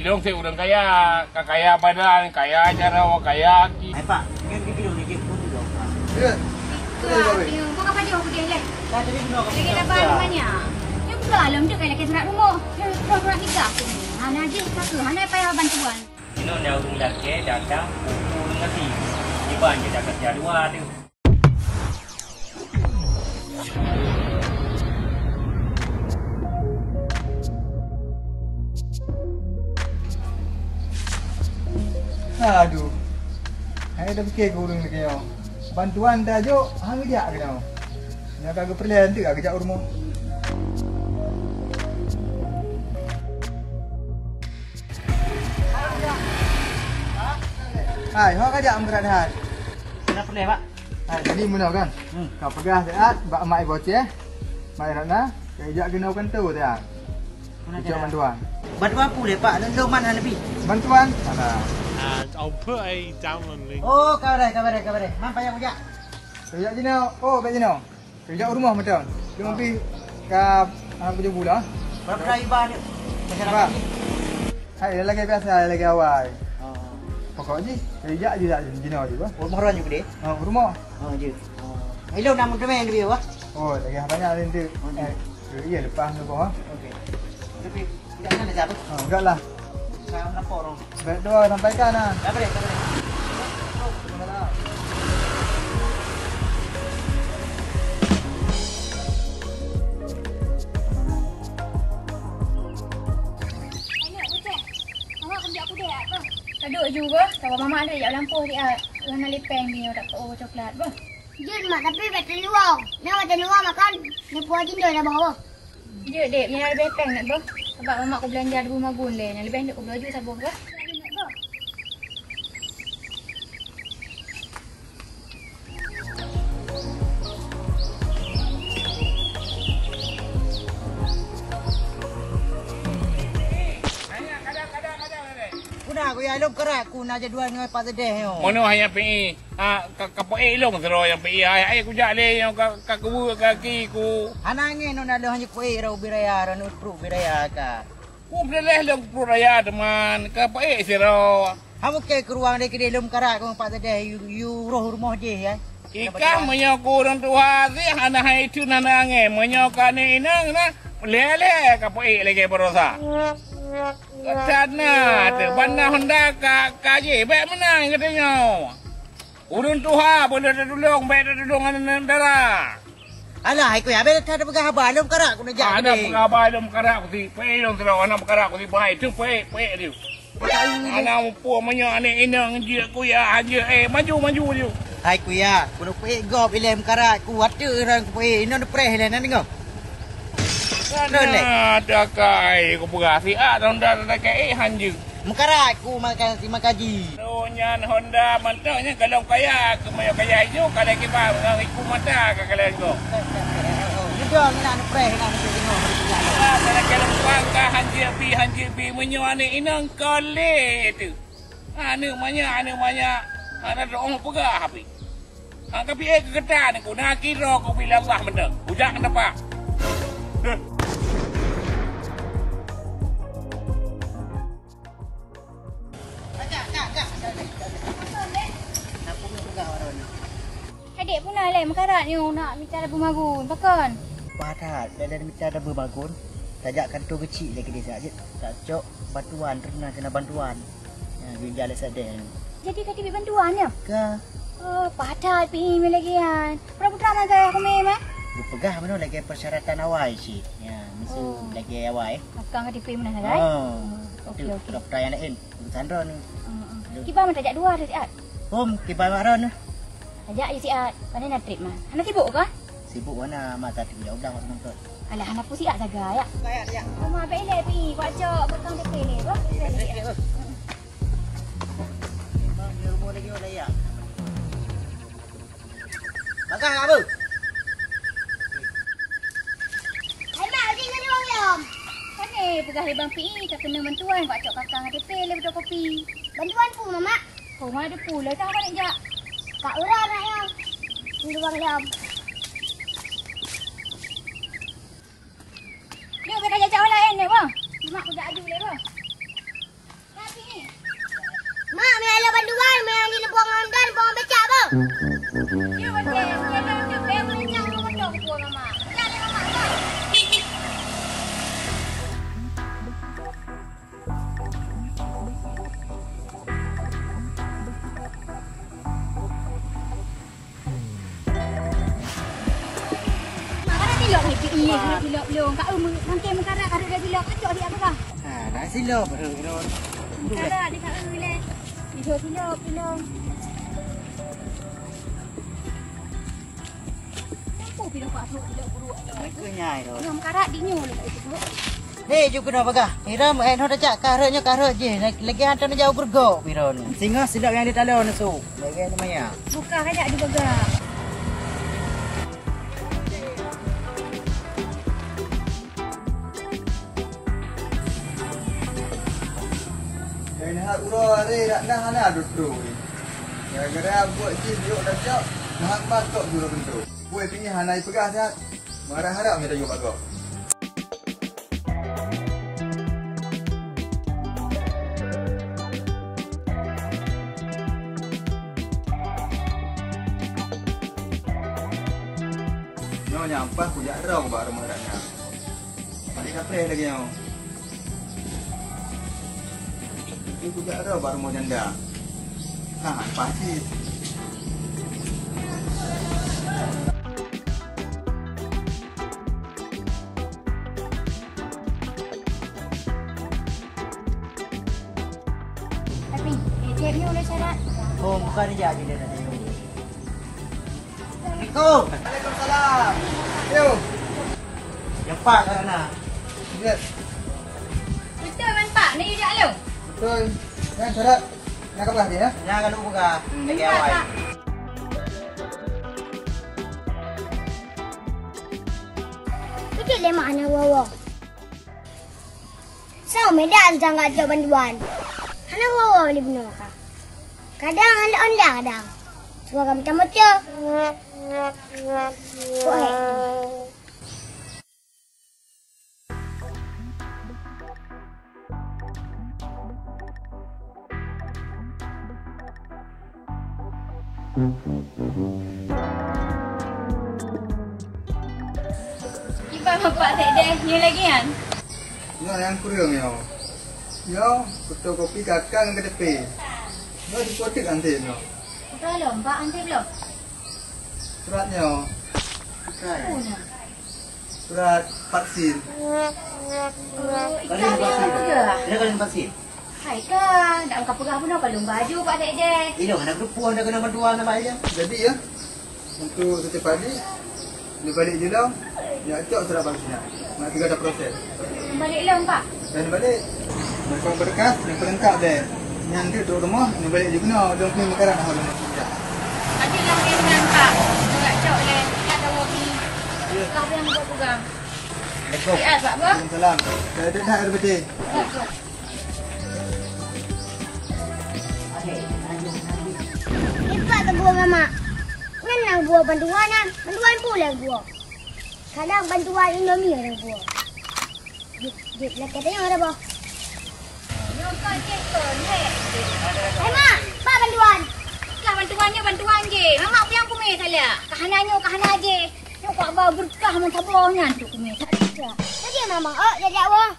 dong saya orang kaya, kaya badan, kaya acara, kaya aki. Hai Pak, kan kita dulu dikit pun dulu. Ya. Kau kapan dia pergi leh? Kan tadi dulu Lagi dapat banyak. Yang dalam tu kalau kita nak rumah, orang kita. Hana je satu, hana payah bantuan. Ini dah urung laki datang pukul ngerti. Tiba je dah kerja dua tu. Aduh. Saya dah fikir kurang lagi kau. Bantuan dah jo, hang kerja ke kau. Nak kagak perlahan tu kerja rumah. Hai, hok kerja amberat hai. Kenapa ni Pak? Hai, tadi mana kan? Kau pegah saat bak mai boceh. Mai rana, kerja kena kan tu dah. Kerja bantuan. Bantuan apa le Pak? Nak mana lebih? Bantuan? Ada. I'll put a download link. Oh, kabar. Mam payah kerja. Kerja jino. Oh, baik jino. Kerja rumah betul. Cuma pergi ke anak punya bulan. Berapa dah ibar ni? Pak. Hai, lagi biasa, lagi awal. Oh. Pokoknya kerja je tak jino je bah. Oh, mahron juga deh. Rumah. Oh, je. Oh. Hello, nama kami yang dia wah. Oh, lagi banyak nanti. Ya, lepas tu kau. Okey. Tapi tidak ada siapa. Enggak lah. Saya nak porong. Baik doa sampaikan ah. Kabar. Kaduk juga, kalau mama ada jak lampu dia warna lepeng ni tak tahu coklat bah. Jun mak tapi bateri luar. Nak bateri luar makan. Ni puas jin dah bawa. Je dek punya lebih peng nak bah. Sebab mama aku belanja 2 magun le. Yang lebih nak aku belajar sabuk bah. Kuna aku ya lom kerak kuna je dua dengan pas deh yo. Mono hanya pi. Kapo long sero yang pi. Ai ku jak le yang ka ku kaki ku. Anange no nalo hanya kue rau biraya ran utru biraya ka. Ku beleh long pro raya teman. Kapo sero. Hamu ke keruang de kede lom kerak ko pas deh you roh rumah je ya. Ikah menyok orang tua si hana hai tu nana ange menyok kane inang na lele kapo lagi berosa. Katana tu banda Honda kaje baik menang katanya. Urun tuha boleh tolong baik tolong anak dara. Alah aku ya be tak pegah abah lom kerak ku nak jak. Ada pengabah dalam karak ku si pe dong terus anak karak ku si baik tu pe dia. Anak puak menyok ane inang je ku ya aja maju dia. Hai ku ya, ku nak kue gop ilem kerak ku water ran ku kue ino preh le nan ngau. Ada kai ku berasi Honda kai hanju. Mekarak ku makan si makaji. Nyan Honda mantapnya kalau kaya kemayo kaya itu kalau kita iku mata kalau itu. Sudah nak preh nak tengok. Kalau kuangka hanji pi menyuane inang kale itu. Anu manya ana dong pegah api. Angka pi kegetan ku nak kira ku bilang bah benda. Ujak kenapa? Adik pun nak leh makarat ni nak minta labu magun. Pakan. Padat dan minta ada berbangun. Tajak kantor kecil lagi dia saja. Tak cok bantuan pernah kena bantuan. Dia jalan sadar. Jadi kaki bantuan ya? Ke? Oh, padat pi lagi kan. Berapa lama gaya aku meh? Lu pegah mana lagi persyaratan awal sih. Ya, mesti lagi awal. Akang kadi pi mana sagai? Okey. Berapa perayaan lain? Sandra ni. Kibar mana tajak 2 ada siat. Kibar maron. Tajak je siat. Pandai nak trip mah. Anak sibuk ke? Sibuk mana mata tu jauh dah waktu nonton. Alah anak pun siat sagai ya. Ya. Mama baik leh pi. Buat cok petang dekat ni apa? Rumah lagi orang ya. Makan apa? Hai mak, uji ni orang jom. Kan pegah lebang pi tak kena bantuan buat cok kakang ada pe le betul kopi. Bantuan pu mama. Kau mah ada pula tak apa nak jak. Kak urang nak ya. Ni orang jom. Dia berkaya jauh lain ni bang. Mak aku dah adu le bang. silap ni iya silap belum. Kak mangke mengkarak kada dah silap acok dia apa? Ha, nak silap ro. Karak dia kat le. Dia silap belum. Apa bila pak tu silap buruk. Mereka nyai ro. Yang mengkarak dinyo le kat situ. Hei, juga nak bagah. Hiram en hoda cak karanya karah je. Lagi hantar na jauh bergok piro ni. Singa silap yang di talon tu. Lagi namanya. Buka kada di bagang. Yang nak urut ni nak hana duduk. Gara-gara buat je yuk dah cak. Nak patok dulu bentuk. Kuih ni hana pegah dah. Marah harap kita yuk bagok. Nyampah kujak rau baru maraknya. Balik apa lagi nyo? Ini kujak rau baru mau janda. Pasti. Tapi ceknya udah syarat. Oh, bukan dia je dia tadi. Assalamualaikum. Waalaikumsalam. Yo. Yang pak kerana. Lihat. Betul kan Pak? Ni dia lu. Betul. Kan syarat. Nak apa dia? Jangan lupa buka. Lagi Pak, awal. Pak. Kecil le mana wawa. So, medan jangan ada bantuan. Hana wawa boleh benar ka. Kadang anda ondang kadang. Suara macam-macam. Boleh. Ipan bapak tak ada. Ni lagi kan? Yo yang kurang yo. Yo, betul kopi kakang ke tepi. Yo dipotik nanti yo. Belum Pak, nanti belum. Suratnya. Oh, no. Surat vaksin. Ikan dia apa ke? Dia kalian pasti. Hai kan, tak buka pegah pun apa belum baju Pak tak ada. Ini anak perempuan dah kena bantuan nama aja. Jadi ya, untuk setiap hari dia balik je lah. Ya cok surat vaksinnya. Nak tiga ada proses. Balik long Pak. Dan balik mereka berkas yang pelengkap deh. Yang dia duduk rumah, ni balik je kena. Dia mungkin makaran dah rumah kerja. Nanti lah dengan Pak. Tak cok le. Tak ada wobi. Kau yang buat pegang. Assalamualaikum. Ya, Pak apa? Waalaikumsalam. Saya ada dah air betul. Ipak tu gua mama. Nang gua bantuan kan. Bantuan pula gua. Kadang bantuan Indomie ada gua. Dik lah katanya ada apa? Nyokal cekon he. Eh mak, pak bantuan. Lah bantuan je. Mamak pun yang kumeh salah. Kahana je. Nyokak bawa berkah mentabahnya tu kumeh. Tak ada. Tadi mama, jadi awak.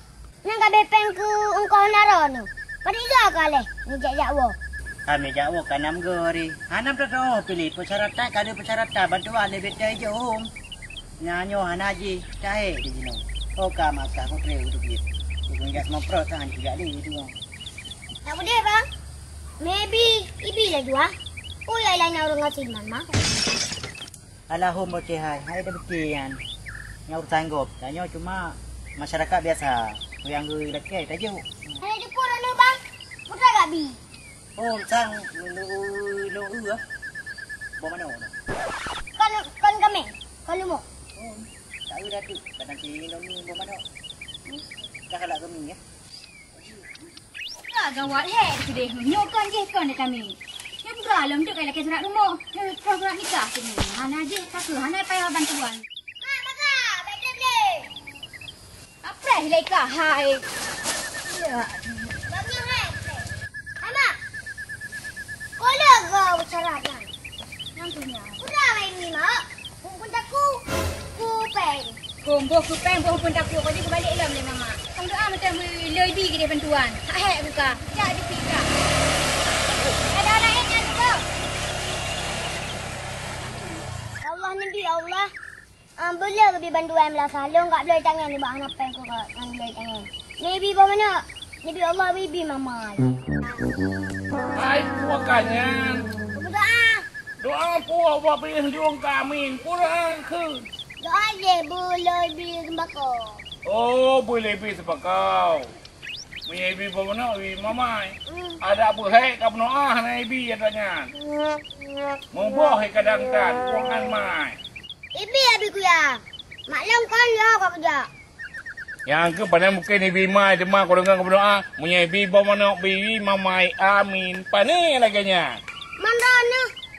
Nang kabepeng ke engkau narono. Pada iga kali. Ni jadi awak. Kami jauh kan 6 hari. Hanam tu pilih persyaratan kada persyaratan bantuan lebih dah je om. Nyanyo hanaji cahe di sini. Oh maka aku kira untuk dia. Aku enggak semua pro tahan juga ni itu. Tak boleh bang. Maybe ibi lah dua. Ulai lain orang ngasih mama. Alahum bocehai. Hai dah bekian. Nyau sanggup. Tanya cuma masyarakat biasa. Yang gue laki tak jauh. Ada cukur ni bang. Putra gak bi. Oh, sang lu ah. Bawa mana orang? Kon kami. Kon lumo. Oh, tahu dah tu. Kadang si Indomie bawa mana? Dah kalau kami ya. Tak gawat he. Sudah nyokal je kan dekat kami. Yang beralam tu kayak laki surat rumah. Surat nikah tu ni. Hana je. Tak ke. Hana payah bantuan. Mak, maka. Baik deh. Apa leka hai. Ya. Bagi hai. Mama. Kola kau bicara kan. Nantinya. Udah main ni mak. Kumpul taku. Kupeng. Kumpul kupeng pun tak kuat. Kau je balik lah boleh mama. Kau doa macam lebih ke dia bantuan. Tak hek buka. Tak ada fikir. Ada orang yang nyata. Allah Nabi Allah. Boleh ke bantuan belah salong kat belah tangan ni buat apa kau kat belah tangan. Maybe apa mana? Maybe Allah maybe mama. Ai puak kanyan. Berdoa. Doa puak buat pilih juang kami. Kurang ke. Doa je boleh beli sembako. Oh, boleh beli sebakau. Punya ibu mana? Ibu mamai. Ada apa hei kau noah na ibu adanya. Membuah kadang kan kuangan mai. Ibi abi ku ya. Maklum kan ya kau kerja. Yang ke pada mungkin ibu mai cuma kau dengar kau doa. Punya ibu mana? Ibu mamai amin. Pani laganya. Mana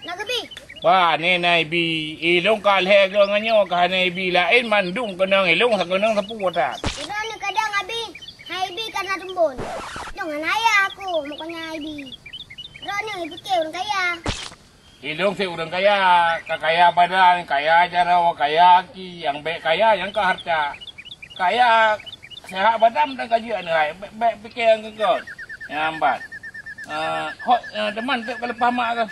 nak kebi? Wah, ni na ibu ilong kalhe ganganyo kahana ibu lain mandung kenang ilong sa kenang sa puwatat. Ito ni kadang abi. Hai bi karena tumbun. Jangan ayah aku makanya abi. Ro ni fikir orang kaya. Ilong si orang kaya, kakaya badan, kaya jarawa, kaya aki, yang baik kaya, yang ke harta. Kaya sehat badan dan kajian hai, baik fikir yang kekot. Yang ambat. Hot teman tak kalau pamak ke?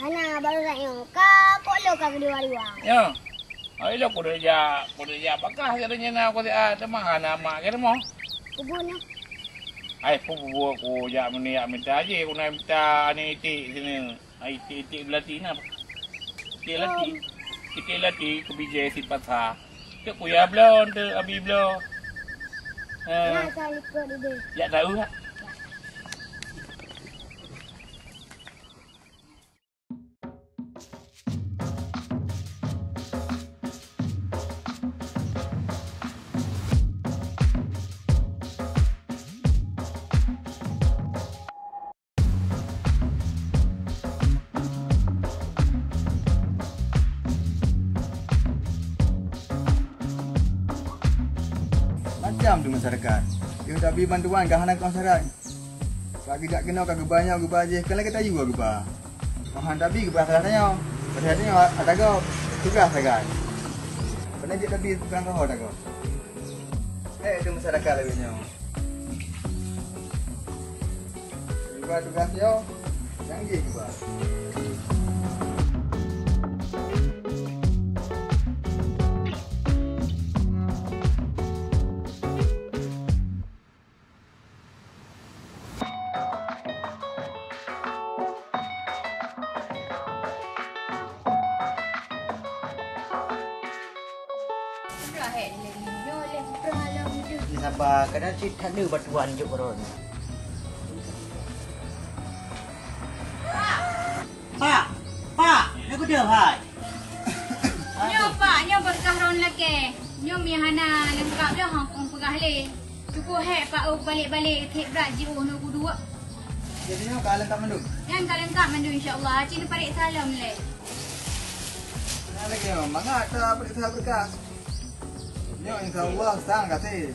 Ana baru nak yang kau lo kau kedua-dua. Ya. Ai lo ko dia bakah katanya na ko dia teman ana mak ke mo. Kubun na. Ai pubu ko ya meni ya minta aje ko na minta ni ti sini. Ai ti belati na. Ti lati ko bije si patha. Ke ko ya blon tu abi blo. Nak kali kau dulu. Ya tahu tak? Macam tu masyarakat. Dia tak beri bantuan ke anak masyarakat. Bagi tak kena ke banyak ke baje. Kalau kita juga ke bah. Mahan tak beri ke bah tanya. Pasal tanya ada kau tugas kan. Pernah je tak beri tukang kau tak kau. Itu masyarakat lebihnya. Juga tugasnya yang je ke bah. Sabar, kadang cik tak ada bantuan je korang. Pak, aku dah hai. Nyo pak, nyo berkah ron lagi. Nyo mi hana lengkap dah hang pegah le. Cukup hek pak balik-balik kek berat jiru no dua. Jadi ni kalau tak manduk. Yang kalian tak mandu insya-Allah. Cina parik salam le. Mana lagi ni? Mangat tak periksa berkas. Ni insya-Allah sang kasih.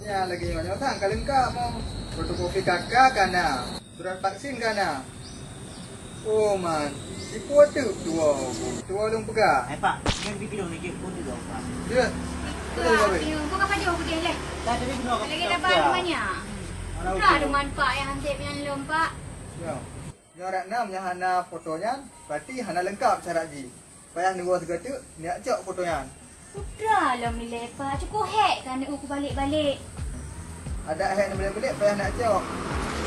Ya lagi mana sang kalau engkau mau fotokopi kakak kana, surat vaksin kana. Oh man, ibu tu tua long pegah. Pak, yang bikin dong ni pun tu pak. Ya. Betul Pak, baik. kau kapan jauh putih le? Tak ada bikin dong. Lagi dapat banyak. Tak ada manfaat yang hansip yang lom pak. Ya. Nyorak nam yang hana fotonya, berarti hana lengkap syarat ji. Payah nunggu segatuk, niat cok fotonya. Sudah lah ni le pak. Cukup hek kan aku balik-balik. Ada hak yang boleh-boleh payah nak cok.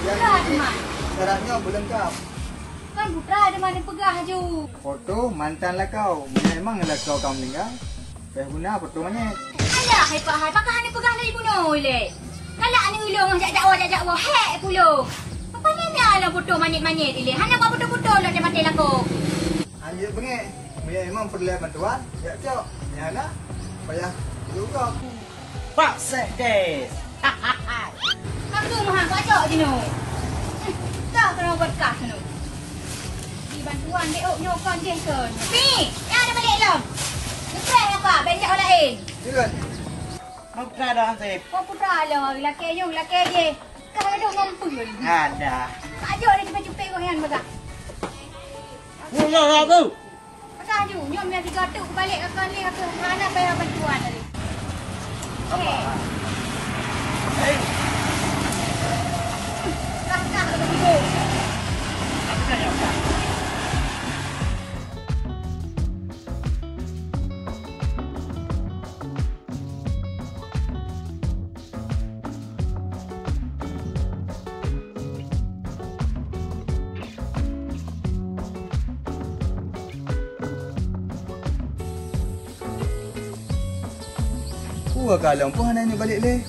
Yang Sudah ini teman. syaratnya belum lengkap. Kan putra ada mana pegah je. Foto mantan lah kau. Memang lah kau meninggal. Payah guna foto mana? Alah, hai pak, hai pakah ni pegah dari bunuh le. Kalak ni ulung jak-jak hek pulo. Apa ni lah foto manyet-manyet ile. Hana buat foto-foto lah dia mati laku. Anjir bengek. Memang perlu bantuan. Ya cok. Ya nak. Payah juga. Pak Sekdes. Aku mahal kacau je no. Tak kena buat kas no. Di bantuan dek ok nyokon je kan. Ni, ya ada balik lom. Lepas apa? Benjak orang lain. Silakan. Mau kena dah hansip. Kau putra lah, laki je. Kau ada ngumpul. Ada. Ajo ni cepat-cepat kau yang bagak. Mula aku. Pasal ju, nyom yang tiga tu balik akan ni aku mana bayar bantuan tadi. Apa? Hei. Kakak tu tu. Apa dah? kalau pun hana ni balik le.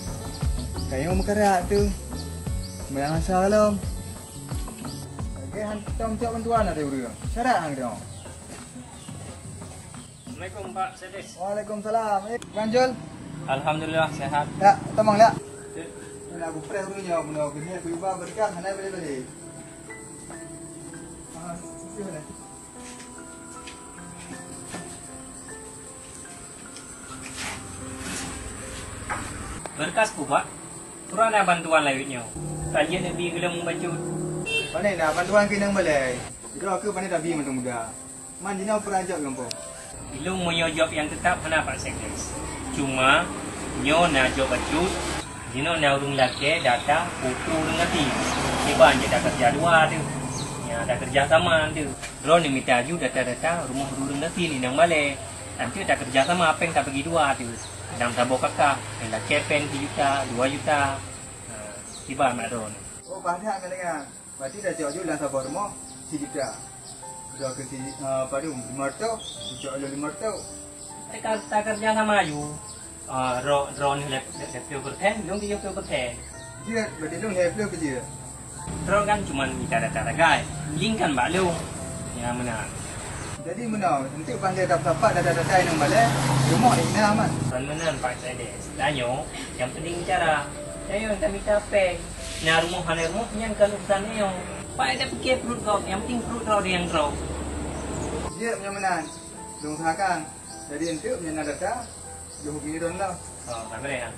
Kayu mekarat tu. Memang salam. Okey, hantar minta bantuan ada urang. Syarat hang dia. Assalamualaikum Pak Sedis. Waalaikumsalam. Banjol. Alhamdulillah sehat. Tak, tamang tak? Nak aku press dulunya benda aku ni aku ubah berkah hana balik-balik. Mana? Berkas ku Pak. Kurang ada bantuan lainnya. Tanya Nabi gelem baju. Pandai dah bantuan kena balai. Kira aku pandai dah bi muda-muda. Man jina perajak gampang. Ilmu punya job yang tetap mana Pak Sedis. Cuma nyo nak job baju. Jino nak urung laki data foto dengan ti. Tiba je dah kerja dua tu. Ya dah kerja sama tu. Ro ni minta ju data-data rumah urung nanti ni nang balik. Nanti dah kerja sama apa yang tak bagi dua tu. Dalam tabok kakak, yang laki pen 3 juta, 2 juta. Tiba mak ron. Oh, banyak kan dengan. Berarti dah jauh dalam sabar rumah si juta. Dah ke si pada 500, jauh 500. Mereka tak kerja sama ju. Ro ni lepas berten, dong dia lepas berten. Dia berarti dong happy kerja. Ro kan cuma minta data ragai. Link kan mbak lu. Ya mana. Jadi mana? Nanti panggil dapat data-data yang balai. Rumah ni mana aman? Benar Pak Sedis. Danyo, yang penting cara. Saya yang minta pay. Nah rumah hana rumah yang kalau urusan yo. Pak ada fikir perut kau. Yang penting perut kau dia yang kau. Dia punya mana? Dong usahakan. Jadi nanti punya data. Jauh gini dong lah. Oh, tak boleh ya.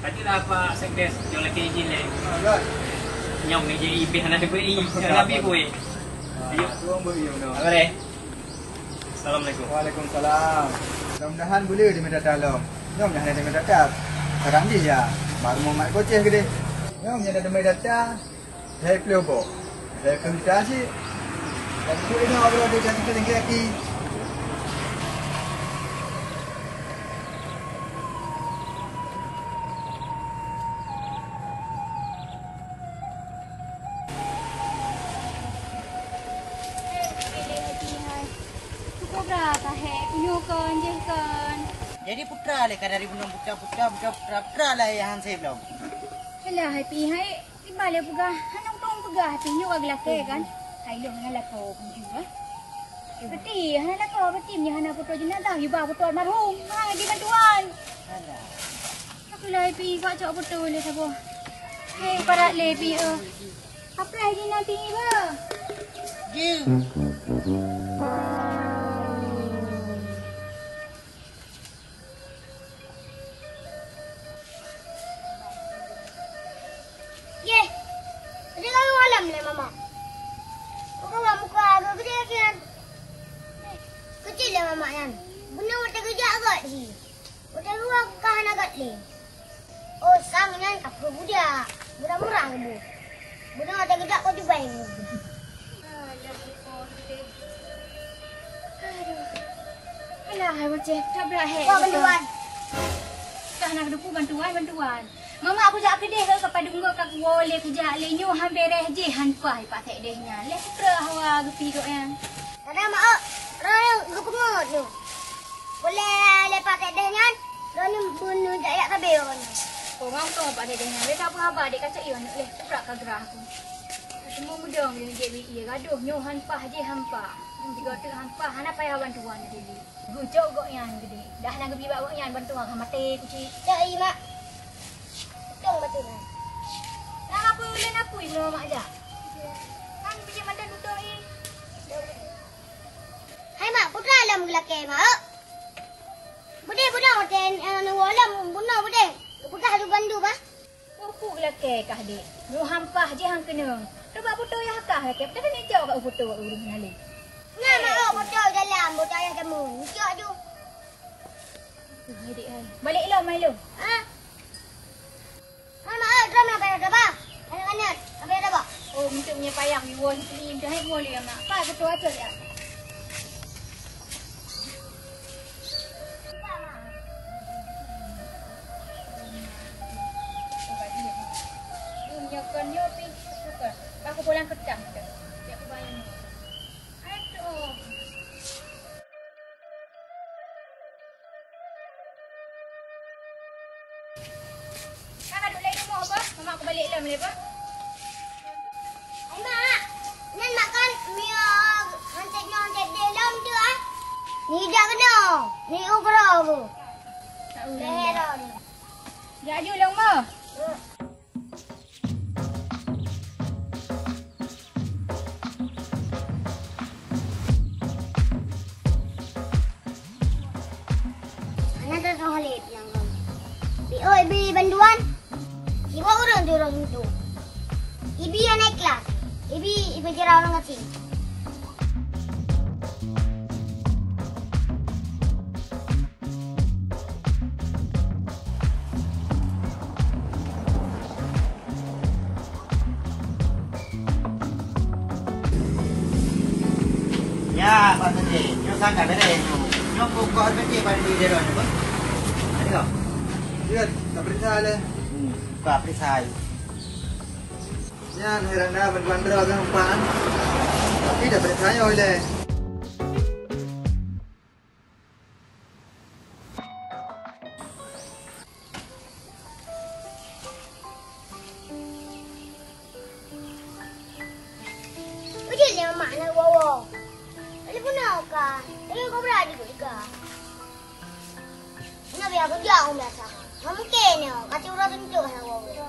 Tadi lah Pak Sedis. Jangan lagi izin le. Alright. Nyom ni jadi ibih hana beri. Jangan lebih kuih. Ayo, tuang beri mana? Tak boleh. Assalamualaikum. Waalaikumsalam. Mudah-mudahan boleh di medan dalam. Nyom dah ada medan data. Sekarang dia ya. Baru mau mak koceh ke dia. Nyom yang ada medan data. Saya peluk bo. Saya komunikasi. Dan tu ini orang ada jadi tinggi lagi. Jadi putra le kan dari bunung putra lah yang saya belum. Alah, happy hai. Di balik pegah. Hanong tong pegah tu nyu ag laki kan. Hai lo hana lako pun juga. Beti, hana lako beti nya hana foto jenazah iba foto almarhum. Ha di bantuan. Alah. Aku lah happy kau cak foto le sabo. Hei para le pi apa lagi nanti ba? Je. Ye. Ada kau malam le mama. Kau muka agak gede kan. Kecil le mama kan. Benda mata kerja agak di. Udah gua kan agak le. Oh, sangan apa budak. Budak murah bu. Budak mata kerja kau dibayar. Alah, hai macam tak berah. Kau bantuan. Dah nak dupu bantuan. Mama aku jak kedeh ke kepada unggah kak boleh kerja le nyu han beres je han pai pak tek dehnya. Le putra hawa gepi kok yang. Ada mak. Raya gupengot tu. Boleh lepas tek dehnya. Raya bunuh dayak kabel. Oh, ngau tu pak tek dehnya. Le tak apa dek kacak iwan le prak ka gerah aku. Semua mudang dia je bi gaduh nyu han pah je hampa. Yang tiga tu han pah han apa ya bantuan dulu. Gucok kok yang gede. Dah nak gepi bawa yang bantuan ha mati kuci. Cak i mak. Tong betul kan. Nak apa ulen aku ini mak aja. Kan pergi mandan betul ni. Hai mak, putra alam gelake mak. Bude hotel alam bunna bude. Pegah tu bandu bah. Aku gelake kah dek. Lu hampah je hang kena. Tu bab foto yang hakah lake. Tapi ni jauh kat foto urus nali. Nah mak putra dalam putra yang kamu. Cak tu. Dek hai. Balik lo mai lo. Ha? Mak, drama apa ada bah? Anak-anak, apa ada bah? Oh, untuk punya payah ni wall ni dah hai boleh ya mak. Pai foto aja ya. Kan yo pi suka. Aku pulang ketang tu. Dia aku bayar ni. Aduh. Mama aku balik lah boleh apa? Ay, Mak. Nan makan mi hancet dalam tu ah. Ni dah kena. Ni ukra aku. Tak boleh. Leher ni. Jaju lang mo. Anak tu solid yang kau. Oi, bi bantuan. Ibu urang tu orang itu. Ibi yang naik kelas. Ibi kira orang kecil. Ya, Pak Menteri. Nyo sangat beres. Nyo pokok kerja pada diri dia apa? Ada tak? Ya, tak periksa le. Pak perisai. Ya, heran dah bantuan draw ke umpaan. Tapi dah periksa oleh. Udah le mak nak bawa. Ada pun nak kan? Kau berani juga. Nak biar aku jauh biasa. Tak mungkin ni. Kata orang tunjuk nak bawa.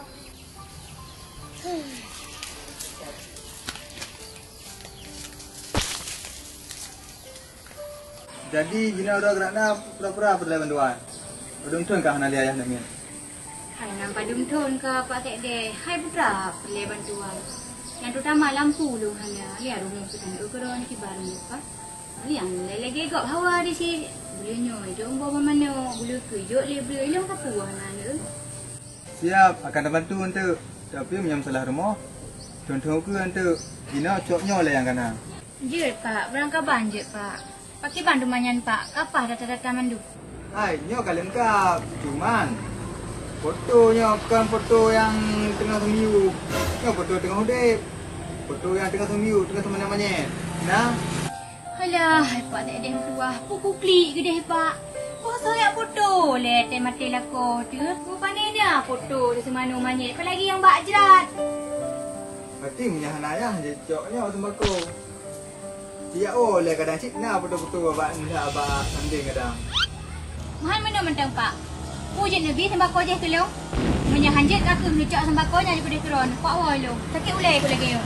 Jadi bina udah gerak nak pura-pura perlu bantuan. Udung tuan kah nak ayah nak min. Hai nampak dumtun ke Pak Sekde. Hai putra boleh bantuan. Yang terutama lampu lu hanya. Lihat rumah kita nak ukuran kibar ni Pak. Yang lagi gak hawa di sini. Boleh nyoy jom bawa mana. Boleh kejut le boleh ilang apa hana ni. Siap, akan bantu untuk. Tapi punya masalah rumah. Contoh ke untuk bina coknya lah yang kena. Je Pak, berangkat banjir Pak. Pakai bandu manyan Pak. Kapah data-data mandu. Hai, nyo kalian lengkap. Cuman fotonya bukan foto yang tengah semiu. Nyo foto tengah udip. Foto yang tengah semiu, tengah teman-temannya. Nah, Alah, Pak tak ada tua. Puku klik ke deh Pak. Kau soyak foto le mati lako tu. Kau pandai dah foto di semana manyet. Apalagi yang bak jerat. berarti punya hanayah je coknya sembako. Dia oleh kadang cik nak foto-foto abang hendak abang sanding kadang. Mahal mana mentang Pak. Pujet Nabi sembako je tolong. Menyahanjit aku melucak sembako nya daripada keron. Pak walau. Sakit ulai aku lagi yo.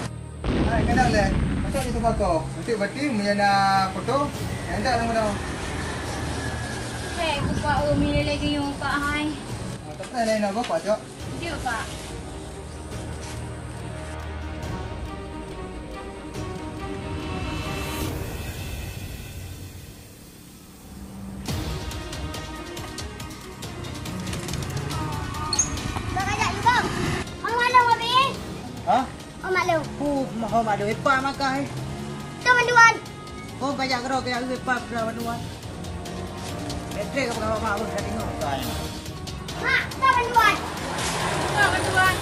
Hai, kadang le. Masuk di sembako. Nanti berarti punya nak foto. Yang tak nama-nama. Hei, aku Pak umi lagi yo Pak hai. Tak pernah lain apa Pak Cok. Dia Pak. Bang ajak you bang. Orang malam habis. Ha? Orang malam. Mau ada epa makai. Tu bantuan. Kau kajak kerok kaya epa kerana bantuan. Baterai kau mak aku dah tengok kan. Mak, tu bantuan. Pak bantuan.